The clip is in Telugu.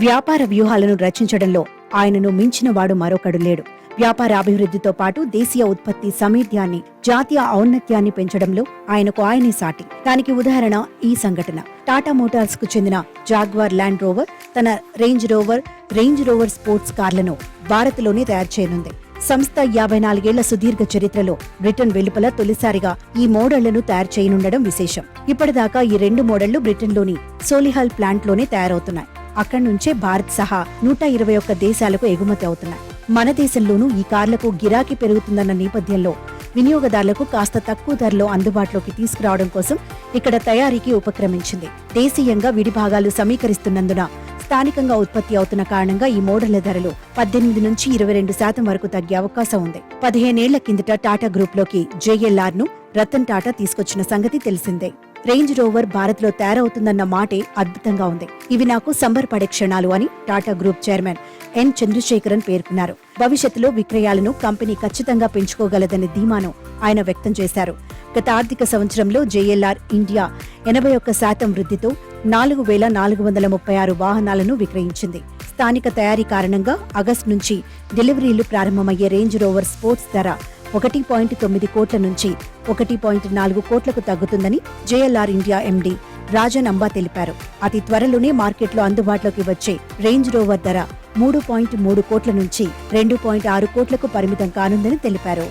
వ్యాపార వ్యూహాలను రచించడంలో ఆయనను మించినవాడు మరొకడు లేడు. వ్యాపార అభివృద్ధితో పాటు దేశీయ ఉత్పత్తి సామర్థ్యాన్ని, జాతీయ ఔన్నత్యాన్ని పెంచడంలో ఆయనకు ఆయనే సాటి. దానికి ఉదాహరణ ఈ సంఘటన. టాటా మోటార్స్ కు చెందిన జాగ్వార్ ల్యాండ్ రోవర్ తన రేంజ్ రోవర్ స్పోర్ట్స్ కార్లను భారత్లోనే తయారు చేయనుంది. సంస్థ 54 ఏళ్ల సుదీర్ఘ చరిత్రలో బ్రిటన్ వెలుపల తొలిసారిగా ఈ మోడళ్లను తయారు చేయనుండడం విశేషం. ఇప్పటిదాకా ఈ 2 మోడళ్లు బ్రిటన్లోని సోలిహల్ ప్లాంట్లోనే తయారవుతున్నాయి. అక్కడి నుంచే భారత్ సహా 121 దేశాలకు ఎగుమతి అవుతున్నాయి. మన దేశంలోనూ ఈ కార్లకు గిరాకీ పెరుగుతుందన్న నేపథ్యంలో వినియోగదారులకు కాస్త తక్కువ ధరలో అందుబాటులోకి తీసుకురావడం కోసం ఇక్కడ తయారీకి ఉపక్రమించింది. దేశీయంగా విడిభాగాలు సమీకరిస్తున్నందున స్థానికంగా ఉత్పత్తి అవుతున్న కారణంగా ఈ మోడళ్ల ధరలు 18 నుంచి 22% వరకు తగ్గే అవకాశం ఉంది. 15 ఏళ్ల కిందట టాటా గ్రూప్ లోకి JLR ను రతన్ టాటా తీసుకొచ్చిన సంగతి తెలిసిందే. రేంజ్ రోవర్ భారత్ లో తయారవుతుందన్న మాటే అద్భుతంగా ఉంది. ఇవి నాకు సంబరపడే క్షణాలు అని Tata group chairman N Chandrasekaran పేర్కొన్నారు. భవిష్యత్తులో విక్రయాలను కంపెనీ ఖచ్చితంగా పెంచుకోగలదనే ధీమాను ఆయన వ్యక్తం చేశారు. గత ఆర్థిక సంవత్సరంలో JLR ఇండియా 81% వృద్ధితో 4,436 వాహనాలను విక్రయించింది. స్థానిక తయారీ కారణంగా ఆగస్టు నుంచి డెలివరీలు ప్రారంభమయ్యే రేంజ్ రోవర్ స్పోర్ట్స్ ధర 1.9 కోట్ల నుంచి 1.4 కోట్లకు తగ్గుతుందని JLR ఇండియా MD రాజన్ అంబా తెలిపారు. అతి త్వరలోనే మార్కెట్లో అందుబాటులోకి వచ్చే రేంజ్ రోవర్ ధర 3.3 కోట్ల నుంచి 2.6 కోట్లకు పరిమితం కానుందని తెలిపారు.